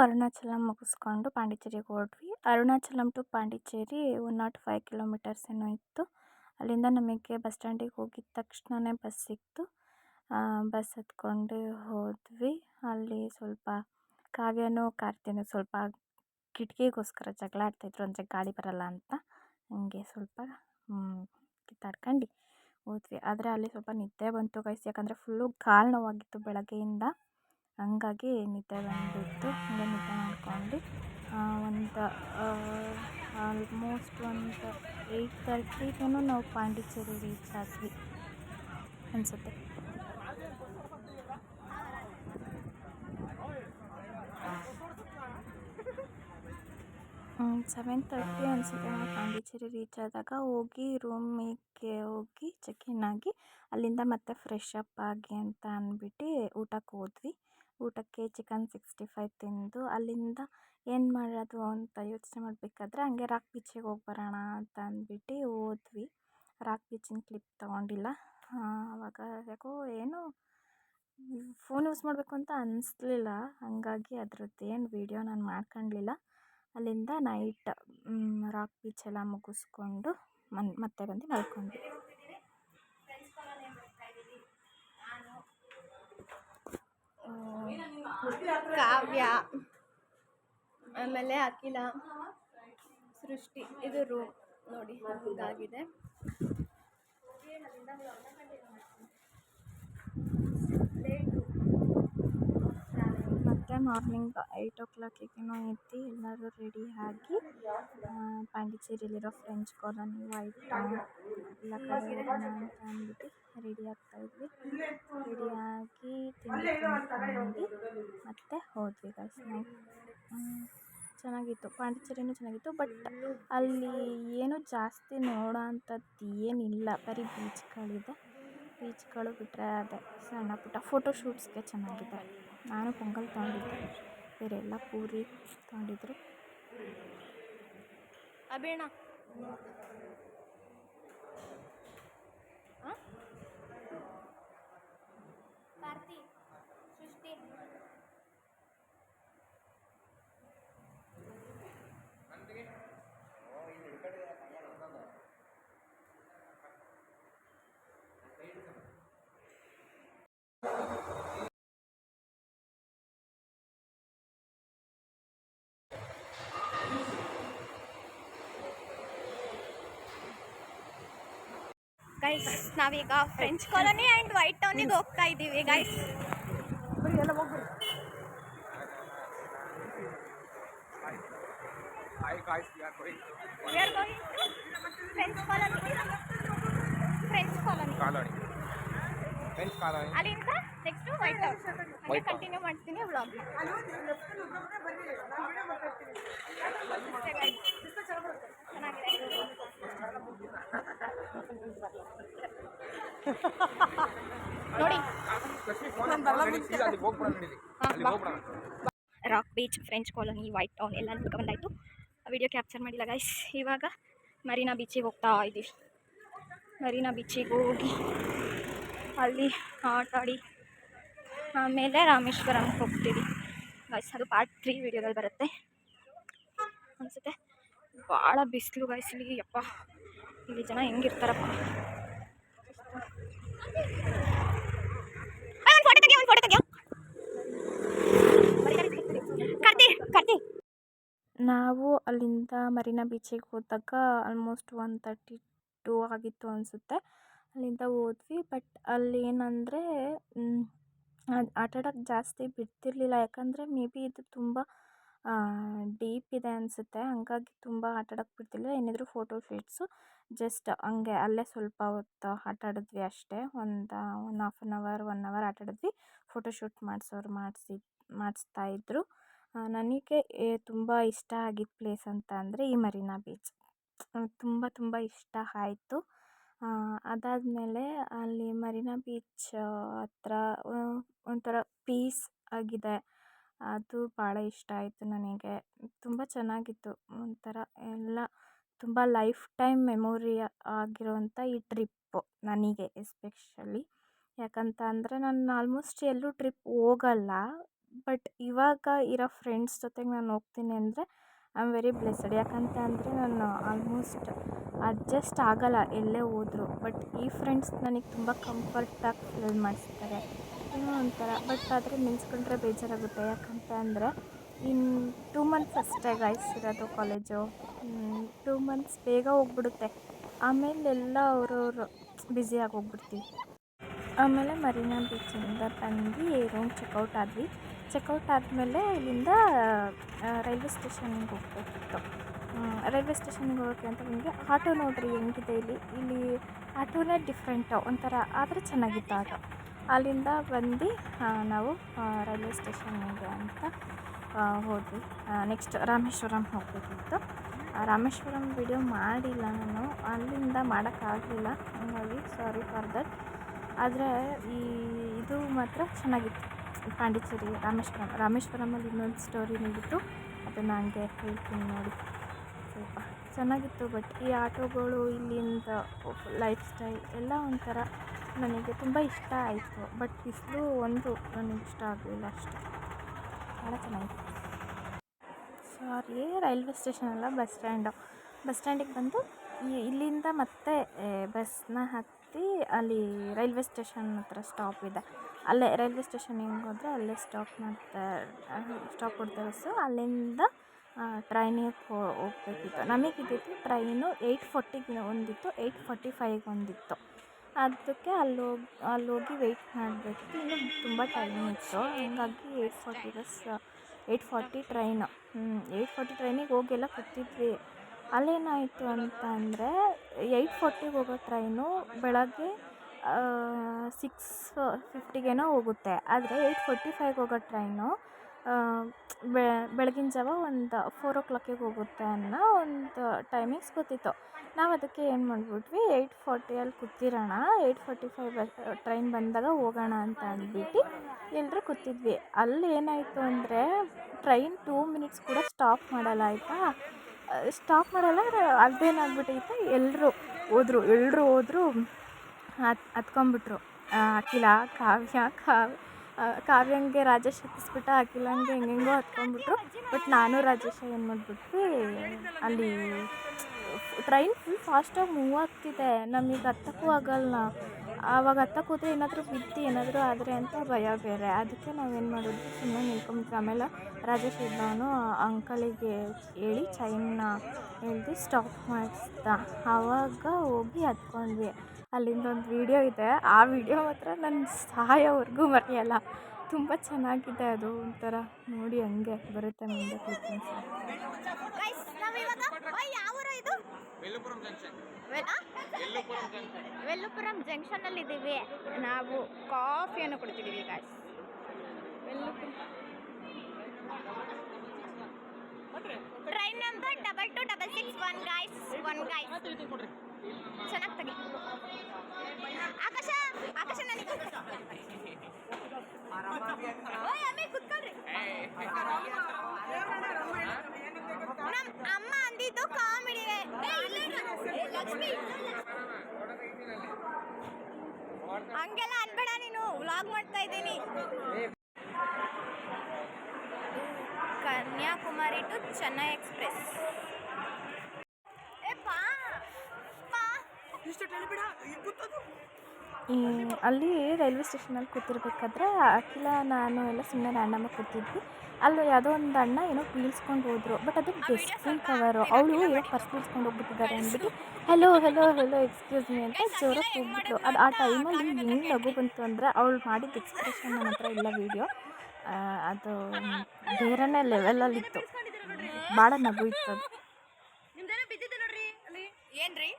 ಅರುಣಾಚಲಂ ಮುಗಿಸ್ಕೊಂಡು ಪಾಂಡಿಚೇರಿಗೆ ಹೊರಟ್ವಿ. Arunachalam to Pondicherry 105 kilometres ಏನೋ ಇತ್ತು. ಅಲ್ಲಿಂದ ನಮಗೆ ಬಸ್ ಸ್ಟ್ಯಾಂಡಿಗೆ ಹೋಗಿದ ತಕ್ಷಣವೇ ಬಸ್ ಸಿಕ್ತು. ಬಸ್ ಹತ್ಕೊಂಡು ಹೋದ್ವಿ. ಅಲ್ಲಿ ಸ್ವಲ್ಪ ಕಾವ್ಯನೂ ಕಾರ್ತಿನೂ ಸ್ವಲ್ಪ ಕಿಟಕಿಗೋಸ್ಕರ ಜಗಳ ಆಡ್ತಾಯಿದ್ರು, ಅಂದರೆ ಗಾಳಿ ಬರಲ್ಲ ಅಂತ. ಹಂಗೆ ಸ್ವಲ್ಪ ಕಿತ್ತಾಡ್ಕೊಂಡು ಹೋದ್ವಿ. ಆದರೆ ಅಲ್ಲಿ ಸ್ವಲ್ಪ ನಿದ್ದೆ ಬಂತು ಗೈಸ್, ಯಾಕಂದರೆ ಫುಲ್ಲು ಕಾಲು ನೋವಾಗಿತ್ತು ಬೆಳಗ್ಗೆಯಿಂದ. ಹಂಗಾಗಿ ನಿದ್ದೆ ಬಂದುಬಿಟ್ಟು ಹಂಗೆ ನಿದ್ದೆ ಮಾಡ್ಕೊಂಡು ಒಂದು ಆಲ್ಮೋಸ್ಟ್ ಒಂದು 8:30ಗೂ ನಾವು ಪಾಂಡಿಚೇರಿ ರೀಚ್ ಆದ್ವಿ ಅನಿಸುತ್ತೆ. 7:30 ಅನಿಸುತ್ತೆ ನಾವು ಪಾಂಡಿಚೇರಿ ರೀಚ್ ಆದಾಗ. ಹೋಗಿ ರೂಮಿಗೆ ಹೋಗಿ ಚೆಕ್ ಇನ್ ಆಗಿ ಅಲ್ಲಿಂದ ಮತ್ತೆ ಫ್ರೆಶ್ ಅಪ್ ಆಗಿ ಅಂತ ಅಂದ್ಬಿಟ್ಟು ಊಟಕ್ಕೆ ಹೋದ್ವಿ. ಊಟಕ್ಕೆ ಚಿಕನ್ 65 ತಿಂದು ಅಲ್ಲಿಂದ ಏನು ಮಾಡೋದು ಅಂತ ಯೋಚನೆ ಮಾಡಬೇಕಾದ್ರೆ ಹಂಗೆ ರಾಕ್ ಬೀಚಿಗೆ ಹೋಗಿ ಬರೋಣ ಅಂತ ಅಂದ್ಬಿಟ್ಟು ಹೋದ್ವಿ. ರಾಕ್ ಬೀಚಿನ ಕ್ಲಿಪ್ ತೊಗೊಂಡಿಲ್ಲ. ಆವಾಗ ಯಾಕೋ ಏನೋ ಫೋನ್ ಯೂಸ್ ಮಾಡಬೇಕು ಅಂತ ಅನ್ನಿಸ್ಲಿಲ್ಲ, ಹಾಗಾಗಿ ಅದ್ರದ್ದು ಏನು ವೀಡಿಯೋ ನಾನು ಮಾಡ್ಕೊಳ್ಳಲಿಲ್ಲ. ಅಲ್ಲಿಂದ ನೈಟ್ ರಾಕ್ ಬೀಚೆಲ್ಲ ಮುಗಿಸ್ಕೊಂಡು ಮತ್ತೆ ಬಂದು ಮಲ್ಕೊಂಡ್ವಿ. ಕಾವ್ಯ, ಆಮೇಲೆ ಅಖಿಲ, ಸೃಷ್ಟಿ, ಇದು ರೂಮ್ ನೋಡಿ ಹಂಗಾಗಿದೆ. ಮತ್ತು ಮಾರ್ನಿಂಗ್ 8 o'clock ಎದ್ದು ಎಲ್ಲರೂ ರೆಡಿ ಆಗಿ ಪಾಂಡಿಚೇರಿಯಲ್ಲಿರೋ ಫ್ರೆಂಚ್ ಕಾಲೋನಿ, ವೈಟ್ ಟೌನ್ ಎಲ್ಲ ಕಡೆ ಹೋಗೋಣ ಅಂತ ಅಂದ್ಬಿಟ್ಟು ರೆಡಿ ಆಗ್ತಾಯಿದ್ವಿ. ರೆಡಿಯಾಗಿ ತಿಂಡಿ ತಿಂದ್ಕೊಂಡು ಮತ್ತೆ ಹೋದ್ವಿ ಗೈಸ್. ಚೆನ್ನಾಗಿತ್ತು, ಪಾಂಡಿಚೇರಿನೂ ಚೆನ್ನಾಗಿತ್ತು. ಬಟ್ ಅಲ್ಲಿ ಏನೂ ಜಾಸ್ತಿ ನೋಡೋ ಅಂಥದ್ದು ಏನಿಲ್ಲ, ಬರೀ ಬೀಚ್ಗಳು ಬಿಟ್ಟರೆ ಅದೇ ಸಣ್ಣ ಪುಟ್ಟ ಫೋಟೋಶೂಟ್ಸ್ಗೆ ಚೆನ್ನಾಗಿದೆ. ನಾನು ಪೊಂಗಲ್ ತೊಗೊಂಡಿದ್ದೆ, ಬೇರೆಲ್ಲ ಪೂರಿ ತೊಗೊಂಡಿದ್ರು. ಅಬೇಣ ಕಾರ್ತಿ, ಸೃಷ್ಟಿ, ಗೈಸ್ ನಾವೀಗ ಫ್ರೆಂಚ್ ಕಾಲೋನಿ ಆ್ಯಂಡ್ ವೈಟ್ ಟೌನಿಗೆ ಹೋಗ್ತಾ ಇದ್ದೀವಿ ಗೈಸ್. ಫ್ರೆಂಚ್ ಕಾಲೋನಿ ಅಲ್ಲಿಂದ ನೆಕ್ಸ್ಟ್ ವೈಟ್ ಟೌನ್ ಹಾಗೆ ಕಂಟಿನ್ಯೂ ಮಾಡ್ತೀನಿ ವ್ಲಾಗ್. ನೋಡಿ rock beach, French colony, white town ಎಲ್ಲ ನೋಡ್ಕೊಂಡು ಬಂದಾಯಿತು. ವಿಡಿಯೋ ಕ್ಯಾಪ್ಚರ್ ಮಾಡಿಲ್ಲ ಗೈಸ್. ಇವಾಗ ಮರೀನಾ ಬೀಚಿಗೆ ಹೋಗ್ತಾ ಇದ್ದೀವಿ. ಮರೀನಾ ಬೀಚಿಗೆ ಹೋಗಿ ಅಲ್ಲಿ ಆಟ ಆಡಿ ಆಮೇಲೆ ರಾಮೇಶ್ವರಮ್ಗೆ ಹೋಗ್ತೀವಿ ಗೈಸ್. ಅದು ಪಾರ್ಟ್ 3 ವಿಡಿಯೋದಲ್ಲಿ ಬರುತ್ತೆ ಅನಿಸುತ್ತೆ. ಭಾಳ ಬಿಸಿಲು ಗೈಸ್ ಇಲ್ಲಿ, ಯಪ್ಪ ಇಲ್ಲಿ ಜನ ಹೆಂಗಿರ್ತಾರಪ್ಪ. ನಾವು ಅಲ್ಲಿಂದ ಮರೀನಾ ಬೀಚಿಗೆ ಹೋದಾಗ ಆಲ್ಮೋಸ್ಟ್ 1:32 ಆಗಿತ್ತು ಅನಿಸುತ್ತೆ. ಅಲ್ಲಿಂದ ಹೋದ್ವಿ. ಬಟ್ ಅಲ್ಲಿ ಏನಂದರೆ ಆಟ ಆಡೋಕ್ಕೆ ಜಾಸ್ತಿ ಬಿಡ್ತಿರ್ಲಿಲ್ಲ, ಯಾಕಂದರೆ ಮೇ ಬಿ ಇದು ತುಂಬ ಡೀಪ್ ಇದೆ ಅನಿಸುತ್ತೆ, ಹಂಗಾಗಿ ತುಂಬ ಆಟ ಆಡೋಕ್ಕೆ ಬಿಡ್ತಿರ್ಲಿಲ್ಲ. ಏನಿದ್ರು ಫೋಟೋ ಶೂಟ್ಸು ಜಸ್ಟ್ ಹಂಗೆ ಅಲ್ಲೇ ಸ್ವಲ್ಪ ಹೊತ್ತು ಆಟ ಆಡಿದ್ವಿ ಅಷ್ಟೇ. ಒಂದು 1 hour ಆಟ ಆಡಿದ್ವಿ. ಫೋಟೋಶೂಟ್ ಮಾಡಿಸ್ತಾಯಿದ್ರು. ನನಗೆ ತುಂಬ ಇಷ್ಟ ಆಗಿದ್ದ ಪ್ಲೇಸ್ ಅಂತ ಅಂದರೆ ಈ ಮರೀನಾ ಬೀಚ್ ತುಂಬ ಇಷ್ಟ ಆಯಿತು. ಅದಾದಮೇಲೆ ಅಲ್ಲಿ ಮರೀನಾ ಬೀಚ್ ಹತ್ರ ಒಂಥರ ಪೀಸ್ ಆಗಿದೆ, ಅದು ಭಾಳ ಇಷ್ಟ ಆಯಿತು ನನಗೆ. ತುಂಬ ಚೆನ್ನಾಗಿತ್ತು, ಒಂಥರ ಎಲ್ಲ ತುಂಬ ಲೈಫ್ ಟೈಮ್ ಮೆಮೊರಿ ಆಗಿರೋವಂಥ ಈ ಟ್ರಿಪ್ಪು ನನಗೆ ಎಸ್ಪೆಷಲಿ. ಯಾಕಂತ ಅಂದರೆ ನಾನು ಆಲ್ಮೋಸ್ಟ್ ಎಲ್ಲೂ ಟ್ರಿಪ್ ಹೋಗಲ್ಲ, ಬಟ್ ಇವಾಗ ಇರೋ ಫ್ರೆಂಡ್ಸ್ ಜೊತೆಗೆ ನಾನು ಹೋಗ್ತೀನಿ ಅಂದರೆ ಐ ಆಮ್ ವೆರಿ ಬ್ಲೆಸ್ಡ್. ಯಾಕಂತ ಅಂದರೆ ನಾನು ಆಲ್ಮೋಸ್ಟ್ ಅಡ್ಜಸ್ಟ್ ಆಗಲ್ಲ ಎಲ್ಲೇ ಹೋದ್ರು. ಬಟ್ ಈ ಫ್ರೆಂಡ್ಸ್ ನನಗೆ ತುಂಬ ಕಂಫರ್ಟಾಗಿ ಫೀಲ್ ಮಾಡಿಸ್ತಾರೆ. ಏನೋ ಒಂಥರ. ಬಟ್ ಆದರೆ ನೆನೆಸ್ಕೊಂಡ್ರೆ ಬೇಜಾರಾಗುತ್ತೆ. ಯಾಕಂತ ಅಂದರೆ ಇನ್ನು 2 ಮಂತ್ಸ್ ಅಷ್ಟೇ ಗೈಸ್ ಇರೋದು ಕಾಲೇಜು. 2 ಮಂತ್ಸ್ ಬೇಗ ಹೋಗ್ಬಿಡುತ್ತೆ. ಆಮೇಲೆಲ್ಲ ಅವ್ರವ್ರು ಬ್ಯುಸಿಯಾಗಿ ಹೋಗ್ಬಿಡ್ತೀವಿ. ಆಮೇಲೆ ಮರೀನಾ ಬೀಚಿಂದ ಬಂದು ರೂಮ್ ಚೆಕ್ಔಟ್ ಆದ್ವಿ. ಚೆಕ್ಔಟ್ ಆದಮೇಲೆ ಇಲ್ಲಿಂದ ರೈಲ್ವೆ ಸ್ಟೇಷನ್ಗೆ ಹೋಗ್ಬೇಕಿತ್ತು. ರೈಲ್ವೆ ಸ್ಟೇಷನ್ಗೆ ಹೋಗೋಕ್ಕೆ ಅಂತ ನಿಮಗೆ ಆಟೋ ನೋಡ್ರಿ ಹೆಂಗಿದೆ ಇಲ್ಲಿ ಆಟೋನೇ ಡಿಫ್ರೆಂಟು ಒಂಥರ, ಆದರೆ ಚೆನ್ನಾಗಿತ್ತು ಆಟೋ. ಅಲ್ಲಿಂದ ಬಂದು ನಾವು ರೈಲ್ವೆ ಸ್ಟೇಷನ್ನಿಗೆ ಅಂತ ಹೋದ್ವಿ. ನೆಕ್ಸ್ಟ್ ರಾಮೇಶ್ವರಂ ಹೋಗಬೇಕಿತ್ತು. ರಾಮೇಶ್ವರಂ ವಿಡಿಯೋ ಮಾಡಿಲ್ಲ ನಾನು, ಅಲ್ಲಿಂದ ಮಾಡೋಕ್ಕಾಗಲಿಲ್ಲ, ಹಂಗಾಗಿ ಸಾರಿ ಫಾರ್ ದಟ್. ಆದರೆ ಇದು ಮಾತ್ರ ಚೆನ್ನಾಗಿತ್ತು. ಪಾಂಡಿಚೇರಿ ರಾಮೇಶ್ವರಮಲ್ಲಿ ಇನ್ನೊಂದು ಸ್ಟೋರಿ ನೀಡಿತ್ತು, ಅದನ್ನು ಹಂಗೆ ಹೇಳ್ತೀನಿ ನೋಡಿ. ಸ್ವಲ್ಪ ಚೆನ್ನಾಗಿತ್ತು. ಬಟ್ ಈ ಆಟೋಗಳು ಇಲ್ಲಿಂದ ಲೈಫ್ ಸ್ಟೈಲ್ ಎಲ್ಲ ಒಂಥರ ನನಗೆ ತುಂಬ ಇಷ್ಟ ಆಯಿತು. ಬಟ್ ಬಿಸಿಲು ಒಂದು ನನಗೆ ಇಷ್ಟ ಆಗಲಿಲ್ಲ ಅಷ್ಟೇ. ಭಾಳ ಚೆನ್ನಾಗಿತ್ತು. ಸಾರಿ, ರೈಲ್ವೆ ಸ್ಟೇಷನ್ ಅಲ್ಲ, ಬಸ್ ಸ್ಟ್ಯಾಂಡಿಗೆ ಬಂದು ಇಲ್ಲಿಂದ ಮತ್ತೆ ಬಸ್ನ ಹತ್ತಿ ಅಲ್ಲಿ ರೈಲ್ವೆ ಸ್ಟೇಷನ್ ಹತ್ರ ಸ್ಟಾಪ್ ಇದೆ. ಅಲ್ಲೇ ರೈಲ್ವೆ ಸ್ಟೇಷನಿಗೆ ಹೋದರೆ ಅಲ್ಲೇ ಸ್ಟಾಪ್ ಕೊಡ್ತಾರೆ ಬಸ್ಸು. ಅಲ್ಲಿಂದ ಟ್ರೈನಿಗೆ ಹೋಗಬೇಕಿತ್ತು. ನಮಗಿದ್ದಿತ್ತು ಟ್ರೈನು 8:40ಗೆ ಒಂದಿತ್ತು, 8:45ಗೆ ಒಂದಿತ್ತು. ಅದಕ್ಕೆ ಅಲ್ಲೋಗಿ ವೆಯ್ಟ್ ಮಾಡಬೇಕಿತ್ತು. ಇನ್ನೂ ತುಂಬ ಟೈಮ್ ಇತ್ತು. ಹಂಗಾಗಿ 8:40 ಟ್ರೈನು. 8:40 ಟ್ರೈನಿಗೆ ಹೋಗೆಲ್ಲ ಕೂತಿದ್ವಿ. ಅಲ್ಲೇನಾಯಿತು ಅಂತ ಅಂದರೆ 8:40ಗೆ ಹೋಗೋ ಟ್ರೈನು ಬೆಳಗ್ಗೆ 6:50ಗೇನೋ ಹೋಗುತ್ತೆ. ಆದರೆ 8:45ಗೆ ಹೋಗೋ ಟ್ರೈನು ಬೆಳಗಿನ ಜಾವ ಒಂದು 4 o'clockಗೆ ಹೋಗುತ್ತೆ ಅನ್ನೋ ಒಂದು ಟೈಮಿಂಗ್ಸ್ ಗೊತ್ತಿತ್ತು. ನಾವು ಅದಕ್ಕೆ ಏನು ಮಾಡಿಬಿಟ್ವಿ, 8:40 ಕೂತಿರೋಣ, 8:45 ಟ್ರೈನ್ ಬಂದಾಗ ಹೋಗೋಣ ಅಂತ ಅಂದ್ಬಿಟ್ಟು ಎಲ್ಲರೂ ಕೂತಿದ್ವಿ. ಅಲ್ಲಿ ಏನಾಯಿತು ಅಂದರೆ ಟ್ರೈನ್ 2 minutes ಕೂಡ ಸ್ಟಾಪ್ ಮಾಡಲ್ಲ, ಆಯಿತಾ. ಸ್ಟಾಪ್ ಮಾಡಲ್ಲ. ಅದೇನಾಗ್ಬಿಟ್ಟೈತೆ, ಎಲ್ಲರೂ ಹೋದ್ರು ಹತ್ಕೊಂಡ್ಬಿಟ್ರು. ಅಖಿಲ, ಕಾವ್ಯಂಗೆ ರಾಜೇಶ್ ಹತ್ತಿಸ್ಬಿಟ್ಟ, ಅಖಿಲಂಗೆ ಹೆಂಗೆಂಗೋ ಹತ್ಕೊಂಡ್ಬಿಟ್ರು. ಬಟ್ ನಾನು ರಾಜೇಶ ಏನು ಮಾಡಿಬಿಟ್ವಿ, ಅಲ್ಲಿ ಟ್ರೈನ್ ಫುಲ್ ಫಾಸ್ಟಾಗಿ ಮೂವ್ ಆಗ್ತಿದೆ, ನಮಗೆ ಹತ್ತಕ್ಕೂ ಆಗಲ್ಲ. ಆವಾಗ ಹತ್ತಕ್ಕೆ ಹೋದರೆ ಏನಾದರೂ ಬಿದ್ದು ಏನಾದರೂ ಆದರೆ ಅಂತ ಭಯ ಬೇರೆ. ಅದಕ್ಕೆ ನಾವೇನು ಮಾಡಿದ್ವಿ, ಸುಮ್ಮನೆ ನಿಲ್ಕೊಂಡ್ಬಿಟ್ವಿ. ಆಮೇಲೆ ರಾಜೇಶ್ ಇದ್ದವನು ಅಂಕಲಿಗೆ ಹೇಳಿ ಚೈನ್ನ ಹೇಳ್ದು ಸ್ಟಾಪ್ ಮಾಡಿಸ್ದ. ಆವಾಗ ಹೋಗಿ ಹತ್ಕೊಂಡ್ವಿ. ಅಲ್ಲಿಂದ ಒಂದು ವೀಡಿಯೋ ಇದೆ. ಆ ವಿಡಿಯೋ ಮಾತ್ರ ನನ್ನ ಸಾಯೋವರೆಗೂ ಮರೆಯಲ್ಲ. ತುಂಬ ಚೆನ್ನಾಗಿದೆ ಅದು. ಒಂಥರ ನೋಡಿ ಹಂಗೆ ಬರುತ್ತೆ ಮುಂದೆ ಕ್ಲಿಪ್ಪಿಂಗ್ಸ್. ವೆಲ್ಲುಪುರಂ ಜಂಕ್ಷನಲ್ಲಿ ಇದ್ದೀವಿ ನಾವು. ಕಾಫಿಯನ್ನು ಕುಡಿತಿದ್ದೀವಿ ಗಾಯ್ಸ್. Train number 22661 guys. ಚೆನ್ನಾಗಿ ತೆಗಿ. ಆಕಾಶ ನನಗೆ ಕುತ್ಕೊಳ್ರಿ. ನಮ್ಮ ಅಮ್ಮ ಅಂದಿದ್ದು ಕಾಮಿಡಿ. ಲಕ್ಷ್ಮಿ ಹಂಗೆಲ್ಲ ಅನ್ಬೇಡ, ನೀನು ವ್ಲಾಗ್ ಮಾಡ್ತಾ ಇದ್ದೀನಿ. Kanyakumari to Chennai express. ಅಲ್ಲಿ ರೈಲ್ವೆ ಸ್ಟೇಷನಲ್ಲಿ ಕೂತಿರ್ಬೇಕಾದ್ರೆ ಅಖಿಲ ನಾನು ಎಲ್ಲ ಸುಮ್ಮನೆ ರ್ಯಾಂಡಮಾಗಿ ಕೂತಿದ್ವಿ. ಅಲ್ಲಿ ಯಾವುದೋ ಒಂದು ಅಣ್ಣ ಏನೋ ಬೀಳ್ಸ್ಕೊಂಡು ಹೋದ್ರು. ಬಟ್ ಅದು ಡಸ್ಟ್ಬಿನ್ ಕವರು. ಅವಳು ಏನೋ ಪರ್ಸ್ ಬೀಳ್ಸ್ಕೊಂಡು ಹೋಗ್ಬಿಟ್ಟಿದ್ದಾರೆ ಅಂದ್ಬಿಟ್ಟು ಹೆಲೋ ಎಕ್ಸ್ಕ್ಯೂಸ್ ಮೀ ಅಂತ ಜೋರಾಗಿ ಕೂಗ್ಬಿಟ್ಲು. ಅದು ಆ ಟೈಮಲ್ಲಿ ಹೆಂಗೆ ನಗು ಬಂತು ಅಂದರೆ ಅವಳು ಮಾಡಿದ ಎಕ್ಸ್ಪ್ರೆಷನ್ ನನ್ನ ಹತ್ರ ಇಲ್ಲ ವೀಡಿಯೋ. ಅದು ಬೇರೆನೇ ಲೆವೆಲಲ್ಲಿತ್ತು. ಭಾಳ ನಗು ಇತ್ತು ಅದು. ಏನ್ರಿ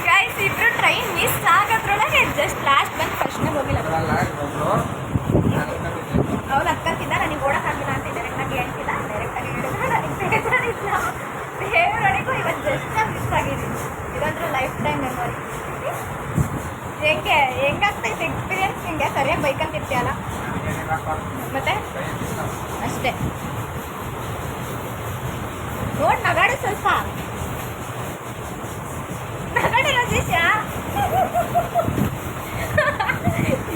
ಗೈಸ್, ಇಬ್ರು ಟ್ರೈನ್ ಮಿಸ್ ಆಗೋದ್ರೊಳಗೆ ಜಸ್ಟ್ ಲಾಸ್ಟ್ ಬಂದು ಫಸ್ಟ್ನಾಗ ಹೋಗಿಲ್ಲ. ಅವ್ರು ಹತ್ಕೊಂತಿದ್ದ, ನನಗೆ ಓಡೋಕ್ಕಾಗಿಲ್ಲ ಅಂತ ಡೈರೆಕ್ಟಾಗಿ ಹೇಳ್ತಿಲ್ಲ. ಡೈರೆಕ್ಟಾಗಿ ಹೇಳಿದ್ರೆ ನನಗೆ ಬೇಜಾರಿಲ್ಲ. ದೇವರೊಳಗೂ ಇವತ್ತು ಜಸ್ಟ್ ಮಿಸ್ ಆಗಿದ್ದೀನಿ. ಇದಂದ್ರೆ ಲೈಫ್ ಟೈಮ್ ಮೆಮೊರಿ. ಹೆಂಗಾಗ್ತೈತೆ ಎಕ್ಸ್ಪೀರಿಯನ್ಸ್ ನಿಂಗೆ ಸರಿಯಾಗಿ ಬೈಕಂತಿರ್ತೀಯಲ್ಲ ಮತ್ತೆ ಅಷ್ಟೇ. ನೋಡಿ ನಗಾಡು ಸ್ವಲ್ಪ, ನಗಾಡು ರಾಜೇಶ.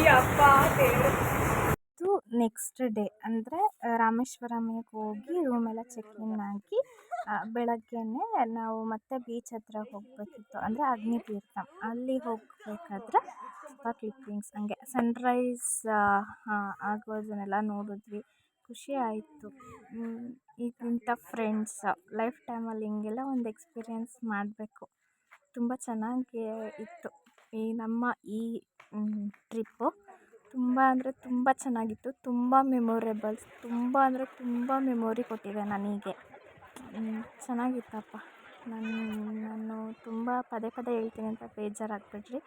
ಯಪ್ಪ ದೇವ್ರು. ಇದು ನೆಕ್ಸ್ಟ್ ಡೇ ಅಂದರೆ ರಾಮೇಶ್ವರಮಿಗೆ ಹೋಗಿ ರೂಮೆಲ್ಲ ಚೆಕ್ ಇನ್ ಆಗಿ ಬೆಳಗ್ಗೆನೇ ನಾವು ಮತ್ತೆ ಬೀಚ್ ಹತ್ರ ಹೋಗಬೇಕಿತ್ತು, ಅಂದರೆ ಅಗ್ನಿತೀರ್ಥ. ಅಲ್ಲಿ ಹೋಗಬೇಕಾದ್ರೆ ಸ್ವಲ್ಪ ಕ್ಲಿಪ್ಪಿಂಗ್ಸ್ ಹಂಗೆ ಸನ್ರೈಸ್ ಆಗೋದನ್ನೆಲ್ಲ ನೋಡಿದ್ವಿ, ಖುಷಿ ಆಯಿತು. ಇಂಥ ಫ್ರೆಂಡ್ಸ್ ಲೈಫ್ ಟೈಮಲ್ಲಿ ಹಿಂಗೆಲ್ಲ ಒಂದು ಎಕ್ಸ್ಪೀರಿಯೆನ್ಸ್ ಮಾಡಬೇಕು. ತುಂಬ ಚೆನ್ನಾಗಿ ಇತ್ತು ಈ ನಮ್ಮ ಈ ಟ್ರಿಪ್ಪು. ತುಂಬ ಅಂದರೆ ತುಂಬ ಚೆನ್ನಾಗಿತ್ತು, ತುಂಬ ಮೆಮೊರೇಬಲ್ಸ್, ತುಂಬ ಅಂದರೆ ತುಂಬ ಮೆಮೊರಿ ಕೊಟ್ಟಿದೆ ನನಗೆ. ಚೆನ್ನಾಗಿತ್ತಪ್ಪ. ನಾನು ತುಂಬ ಪದೇ ಪದೇ ಹೇಳ್ತೀನಿ ಅಂತ ಬೇಜಾರಾಗಬೇಡ್ರಿ,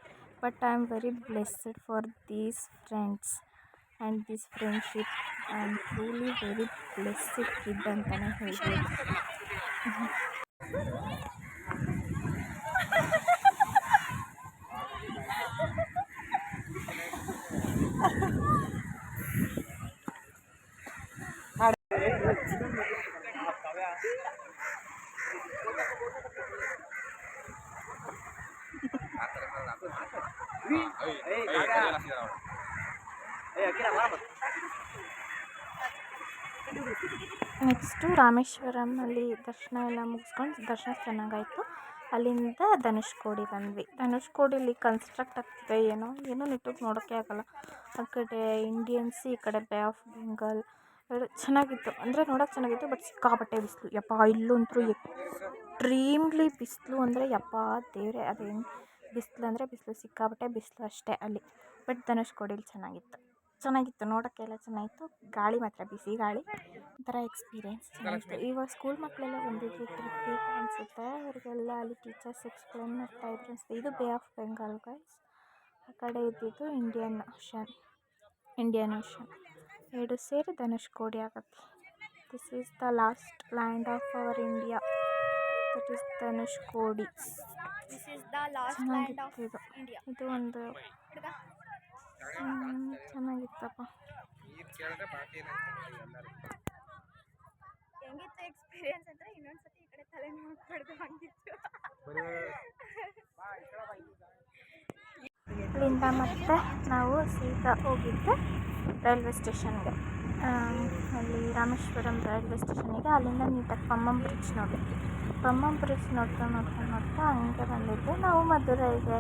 but I am very blessed for these friends and this friendship. I am truly very blessed kid ಅಂತಲೇ ಹೇಳ್ಬೋದು. ನೆಕ್ಸ್ಟು ರಾಮೇಶ್ವರಮಲ್ಲಿ ದರ್ಶನ ಎಲ್ಲ ಮುಗಿಸ್ಕೊಂಡು, ದರ್ಶನ ಚೆನ್ನಾಗಾಯಿತು. ಅಲ್ಲಿಂದ ಧನುಷ್ಕೋಡಿ ಬಂದ್ವಿ. ಧನುಷ್ಕೋಡಿಲಿ ಕನ್ಸ್ಟ್ರಕ್ಟ್ ಆಗ್ತಿದೆ, ಏನೋ ನೆಟ್ಟಗೆ ನೋಡೋಕ್ಕೆ ಆಗೋಲ್ಲ. ಆ ಕಡೆ ಇಂಡಿಯನ್ ಸಿ, ಈ ಕಡೆ ಬೇ ಆಫ್ ಬೆಂಗಾಲ್. ಎರಡು ಚೆನ್ನಾಗಿತ್ತು, ಅಂದರೆ ನೋಡೋಕೆ ಚೆನ್ನಾಗಿತ್ತು, ಬಟ್ ಸಿಕ್ಕಾಪಟ್ಟೆ ಬಿಸಿಲು. ಯಪ್ಪ ಇಲ್ಲಂತೂ ಎಕ್ಸ್ಟ್ರೀಮ್ಲಿ ಬಿಸಿಲು, ಅಂದರೆ ಯಪ್ಪ ದೇವರೇ, ಅದೇನು ಬಿಸಿಲು ಅಂದರೆ ಬಿಸಿಲು, ಸಿಕ್ಕಾಪಟ್ಟೆ ಬಿಸಿಲು ಅಷ್ಟೇ ಅಲ್ಲಿ. ಬಟ್ ಧನುಷ್ಕೋಡಿಲಿ ಚೆನ್ನಾಗಿತ್ತು ನೋಡೋಕ್ಕೆಲ್ಲ ಚೆನ್ನಾಗಿತ್ತು. ಗಾಳಿ ಮಾತ್ರ ಬಿಸಿ ಗಾಳಿ, ಒಂಥರ ಎಕ್ಸ್ಪೀರಿಯೆನ್ಸ್ ಚೆನ್ನಾಗಿತ್ತು. ಇವಾಗ ಸ್ಕೂಲ್ ಮಕ್ಕಳೆಲ್ಲ ಬಂದಿದ್ರು ಟ್ರಿಪ್ಪಿಗೆ ಅನಿಸುತ್ತೆ, ಅವ್ರಿಗೆಲ್ಲ ಅಲ್ಲಿ ಟೀಚರ್ಸ್ ಎಕ್ಸ್ಪ್ಲೇನ್ ಮಾಡ್ತಾಯಿದ್ರು ಅನಿಸುತ್ತೆ. ಇದು ಬೇ ಆಫ್ ಬೆಂಗಾಲ್ ಗೈಸ್, ಆ ಕಡೆ ಇದ್ದಿದ್ದು ಇಂಡಿಯನ್ ಓಷನ್. ಎರಡು ಸೇರಿ ಧನುಷ್ಕೋಡಿ ಆಗುತ್ತೆ. This is the last land of our India, that is Dhanushkodi. ಚೆನ್ನಾಗಿತ್ತು ಇದು ಒಂದು ಚೆನ್ನಾಗಿತ್ತಪ್ಪ. ಹೆಂಗಿತ್ತು ಎಕ್ಸ್ಪೀರಿಯನ್ಸ್ ಅಂದರೆ ಇನ್ನೊಂದ್ಸತಿ ಈ ಕಡೆ ತಲೆ ನೋಡ್ಬಾರ್ದು ಹಂಗಿತ್ತು. ಅಲ್ಲಿಂದ ಮತ್ತೆ ನಾವು ಸೀದಾ ಹೋಗಿದ್ದೆ ರೈಲ್ವೆ ಸ್ಟೇಷನ್ಗೆ. ಅಲ್ಲಿ ರಾಮೇಶ್ವರಂ ರೈಲ್ವೆ ಸ್ಟೇಷನಿಗೆ. ಅಲ್ಲಿಂದ ನೀಟಾಗಿ ಪಮ್ಮಂ ಬ್ರಿಡ್ಜ್ ನೋಡಿದ್ವಿ. ಪಮ್ಮಂ ಬ್ರಿಡ್ಜ್ ನೋಡ್ತಾ ಹಂಗೆ ಬಂದಿದ್ದೆ ನಾವು ಮಧುರೈಗೆ.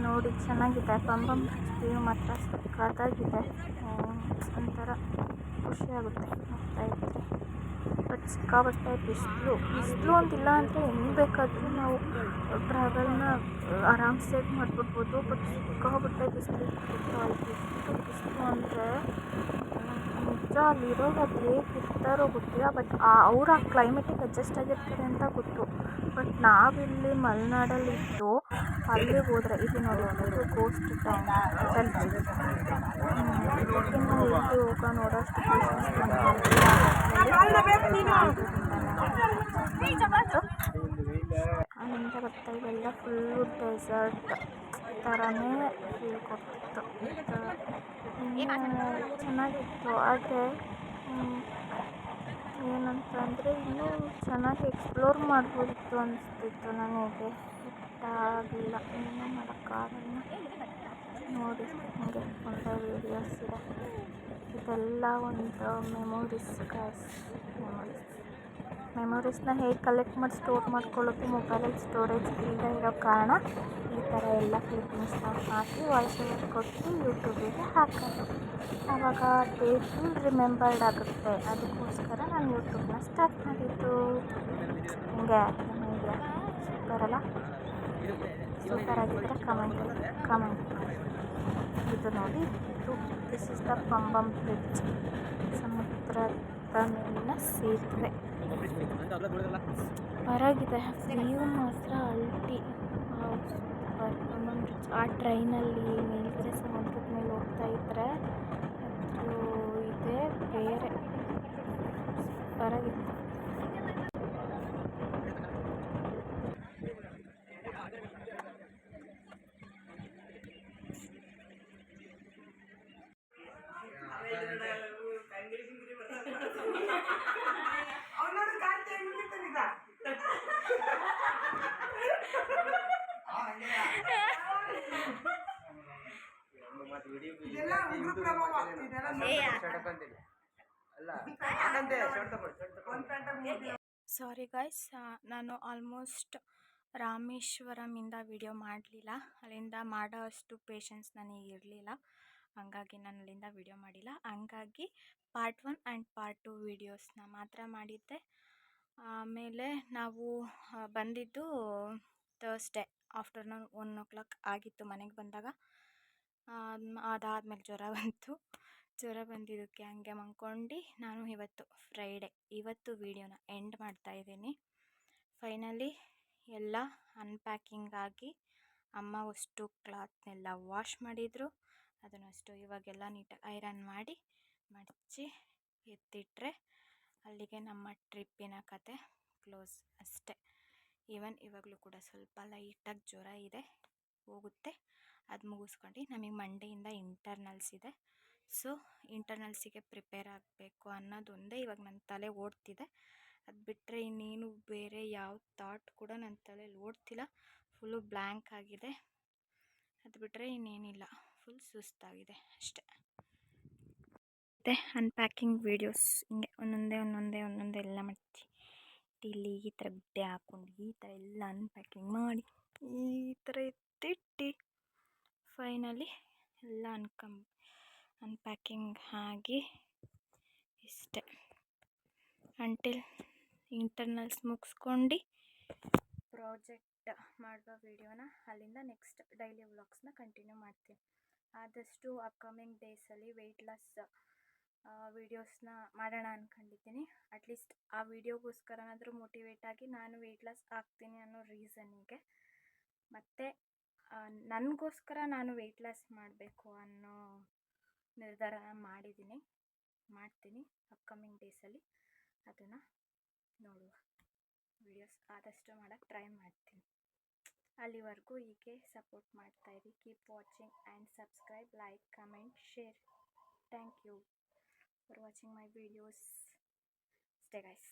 ನೋಡಿ ಚೆನ್ನಾಗಿದೆ ಪಮ್ಮಂ ಬ್ರಿಡ್ಜ್ ವ್ಯೂ ಮಾತ್ರ ಸಕ್ಕತ್ತಾಗಿದೆ. ಒಂಥರ ಖುಷಿಯಾಗುತ್ತೆ ನೋಡ್ತಾಯಿದ್ರೆ. ಬಟ್ ಸಿಕ್ಕಾಪಟ್ಟೆ ಬಿಸಿಲು ಅಂತಿಲ್ಲ ಅಂದರೆ ಹೆಂಗೆ ಬೇಕಾದರೂ ನಾವು ಟ್ರಾವೆಲ್ನ ಆರಾಮ್ಸೆ ಮಾಡಿಬಿಡ್ಬೋದು. ಬಟ್ ಸಿಕ್ಕಾಪಟ್ಟೆ ಬಿಸಿಲು ಬಿಸಿಲು ಅಂದರೆ ನಿಜ ಅಲ್ಲಿರೋರು ಅದು ಹೇಗೆ ಇರ್ತಾರೋ ಗೊತ್ತಿಲ್ಲ. ಬಟ್ ಅವ್ರು ಆ ಕ್ಲೈಮೇಟಿಗೆ ಅಡ್ಜಸ್ಟ್ ಆಗಿರ್ತಾರೆ ಅಂತ ಗೊತ್ತು. ಬಟ್ ನಾವಿಲ್ಲಿ ಮಲೆನಾಡಲ್ಲಿದ್ದು ಅಲ್ಲಿಗೆ ಹೋದರೆ ಇದು ನೋಡಿ, ಇದು ಗೋಸ್ಟ್ ಟೌನ್ ಚರ್ಚ್. ಹೋಗ ನೋಡೋಷ್ಟು ಅಲ್ಲಿಂದ ಬರ್ತಾ ಇವೆಲ್ಲ ಫುಲ್ಲು ಡೆಸರ್ಟ್ ಥರನೇ ಫೀಲ್ ಕೊಡ್ತಿತ್ತು. ಚೆನ್ನಾಗಿತ್ತು, ಆದರೆ ಏನಂತಂದರೆ ಇನ್ನೂ ಚೆನ್ನಾಗಿ ಎಕ್ಸ್ಪ್ಲೋರ್ ಮಾಡ್ಬೋದಿತ್ತು ಅನಿಸ್ತಿತ್ತು ನನಗೆ. ಆಗಿಲ್ಲ, ಏನೂ ಮಾಡೋಕ್ಕಾಗಲ್ಲ. ನೋಡಿ ಹಂಗೆ ಒಳ್ಳೆ ವೀಡಿಯೋಸ್ ಇದೆ. ಇದೆಲ್ಲ ಒಂದು ಮೆಮೊರೀಸ್ ಗೈಸ್. ಮೆಮೊರೀಸ್ನ ಹೇಗೆ ಕಲೆಕ್ಟ್ ಮಾಡಿ ಸ್ಟೋರ್ ಮಾಡ್ಕೊಳ್ಳೋದು, ಮೊಬೈಲಲ್ಲಿ ಸ್ಟೋರೇಜ್ ಇಲ್ಲದೆ ಇರೋ ಕಾರಣ ಈ ಥರ ಎಲ್ಲ ಕ್ಲಿಪ್ಪಿಂಗ್ಸ್ನ ಹಾಕಿ ವಾಯ್ಸ್ ಓವರ್ ಕೊಟ್ಟು ಯೂಟ್ಯೂಬಿಗೆ ಹಾಕೋದು. ಆವಾಗ ಡೇ ಫುಲ್ ರಿಮೆಂಬರ್ಡ್ ಆಗುತ್ತೆ. ಅದಕ್ಕೋಸ್ಕರ ನಾನು ಯೂಟ್ಯೂಬ್ನ ಸ್ಟಾರ್ಟ್ ಮಾಡಿದ್ದು. ಹಿಂಗೆ ನಮ್ಮ ಐಡಿಯಾ ಸೂಪರಲ್ಲ? ಸೂಪರಾಗಿದ್ದರೆ ಕಮೆಂಟ್. ಇದು ನೋಡಿ, ದಿಸ್ ಇಸ್ ದ ಪಮ್ಮಂ ಬ್ರಿಡ್ಜ್, ಸಮುದ್ರದ ಮೇಲಿನ ಸೇತುವೆ. ಹೊರಗಿದೆ ವ್ಯೂ ಮಾತ್ರ ಅಲ್ಟಿ. Super ಪಮ್ಮಂ bridge. ಆ ಟ್ರೈನಲ್ಲಿ ಮೇಲ್ಗಡೆ ಸಮುದ್ರದ ಮೇಲೆ ಹೋಗ್ತಾ ಇದ್ದರೆ ಅದು ಇದೆ ಬೇರೆ, ಸೂಪರಾಗಿತ್ತು. ಇದೆಲ್ಲ ಉಗ್ರ ಪ್ರಭಾವ ಇದೆಲ್ಲ ಸಾರಿ ಗಾಯ್ಸ್, ನಾನು ಆಲ್ಮೋಸ್ಟ್ ರಾಮೇಶ್ವರಮಿಂದ ವಿಡಿಯೋ ಮಾಡಲಿಲ್ಲ. ಅಲ್ಲಿಂದ ಮಾಡೋ ಅಷ್ಟು ಪೇಷನ್ಸ್ ನನಗೆ ಇರಲಿಲ್ಲ. ಹಂಗಾಗಿ ನಾನು ಅಲ್ಲಿಂದ ವಿಡಿಯೋ ಮಾಡಿಲ್ಲ. ಹಂಗಾಗಿ ಪಾರ್ಟ್ 1 ಆ್ಯಂಡ್ ಪಾರ್ಟ್ 2 ವೀಡಿಯೋಸ್ನ ಮಾತ್ರ ಮಾಡಿದ್ದೆ. ಆಮೇಲೆ ನಾವು ಬಂದಿದ್ದು ಥರ್ಸ್ಡೇ ಆಫ್ಟರ್ನೂನ್ 1 o'clock ಆಗಿತ್ತು ಮನೆಗೆ ಬಂದಾಗ. ಅದಾದಮೇಲೆ ಜ್ವರ ಬಂದಿದ್ದಕ್ಕೆ ಹಂಗೆ ಮಲ್ಕೊಂಡು ನಾನು ಇವತ್ತು ಫ್ರೈಡೇ ಇವತ್ತು ವೀಡಿಯೋನ ಎಂಡ್ ಮಾಡ್ತಾಯಿದ್ದೀನಿ. ಫೈನಲಿ ಎಲ್ಲ ಅನ್ಪ್ಯಾಕಿಂಗ್ ಆಗಿ ಅಮ್ಮ ಅಷ್ಟು ಕ್ಲಾತ್ನೆಲ್ಲ ವಾಶ್ ಮಾಡಿದರು. ಅದನ್ನಷ್ಟು ಇವಾಗೆಲ್ಲ ನೀಟಾಗಿ ಐರನ್ ಮಾಡಿ ಮಡಚಿ ಎತ್ತಿಟ್ರೆ ಅಲ್ಲಿಗೆ ನಮ್ಮ ಟ್ರಿಪ್ಪಿನ ಕತೆ ಕ್ಲೋಸ್ ಅಷ್ಟೆ. ಇವಾಗಲೂ ಕೂಡ ಸ್ವಲ್ಪ ಲೈಟಾಗಿ ಜ್ವರ ಇದೆ, ಹೋಗುತ್ತೆ. ಅದು ಮುಗಿಸ್ಕೊಂಡು ನಮಗೆ ಮಂಡೆಯಿಂದ ಇಂಟರ್ನಲ್ಸ್ ಇದೆ. ಸೊ ಇಂಟರ್ನಲ್ಸಿಗೆ ಪ್ರಿಪೇರ್ ಆಗಬೇಕು ಅನ್ನೋದೊಂದೇ ಇವಾಗ ನನ್ನ ತಲೆ ಓಡ್ತಿದೆ. ಅದು ಬಿಟ್ಟರೆ ಇನ್ನೇನು ಬೇರೆ ಯಾವ ಥಾಟ್ ಕೂಡ ನನ್ನ ತಲೆಯಲ್ಲಿ ಓಡ್ತಿಲ್ಲ. ಫುಲ್ಲು ಬ್ಲ್ಯಾಂಕ್ ಆಗಿದೆ. ಅದು ಬಿಟ್ಟರೆ ಇನ್ನೇನಿಲ್ಲ, ಫುಲ್ ಸುಸ್ತಾಗಿದೆ ಅಷ್ಟೆ. ಮತ್ತು ಅನ್ಪ್ಯಾಕಿಂಗ್ ವೀಡಿಯೋಸ್ ಹಿಂಗೆ ಒಂದೊಂದೇ ಎಲ್ಲ ಮಾಡ್ತೀವಿ. ಇಲ್ಲಿ ಈ ಥರ ಗುಡ್ಡೆ ಹಾಕ್ಕೊಂಡು ಈ ಥರ ಎಲ್ಲ ಅನ್ಪ್ಯಾಕಿಂಗ್ ಮಾಡಿ ಈ ಥರ ಎತ್ತಿಟ್ಟು ಫೈನಲಿ ಎಲ್ಲ ಅನ್ಪ್ಯಾಕಿಂಗ್ ಆಗಿ ಇಷ್ಟೆ. ಅಂಟಿಲ್ ಇಂಟರ್ನಲ್ಸ್ ಮುಗಿಸ್ಕೊಂಡು ಪ್ರಾಜೆಕ್ಟ್ ಮಾಡುವ ವೀಡಿಯೋನ ಅಲ್ಲಿಂದ ನೆಕ್ಸ್ಟ್ ಡೈಲಿ ವ್ಲಾಗ್ಸ್ನ ಕಂಟಿನ್ಯೂ ಮಾಡ್ತೀನಿ. ಆದಷ್ಟು ಅಪ್ಕಮಿಂಗ್ ಡೇಸಲ್ಲಿ ವೆಯ್ಟ್ ಲಾಸ್ ವೀಡಿಯೋಸ್ನ ಮಾಡೋಣ ಅಂದ್ಕೊಂಡಿದ್ದೀನಿ. ಅಟ್ಲೀಸ್ಟ್ ಆ ವೀಡಿಯೋಗೋಸ್ಕರನಾದರೂ ಮೋಟಿವೇಟ್ ಆಗಿ ನಾನು ವೆಯ್ಟ್ ಲಾಸ್ ಆಗ್ತೀನಿ ಅನ್ನೋ ರೀಸನ್ನಿಗೆ, ಮತ್ತು ನನಗೋಸ್ಕರ ನಾನು ವೆಯ್ಟ್ ಲಾಸ್ ಮಾಡಬೇಕು ಅನ್ನೋ ನಿರ್ಧಾರನ ಮಾಡ್ತೀನಿ. ಅಪ್ಕಮಿಂಗ್ ಡೇಸಲ್ಲಿ ಅದನ್ನು ನೋಡುವ. ವೀಡಿಯೋಸ್ ಆದಷ್ಟು ಮಾಡೋಕ್ಕೆ ಟ್ರೈ ಮಾಡ್ತೀನಿ. ಅಲ್ಲಿವರೆಗೂ ಹೀಗೆ ಸಪೋರ್ಟ್ ಮಾಡ್ತಾಯಿರಿ. Keep watching and subscribe, like, comment, share. Thank you for watching my videos. Stay guys.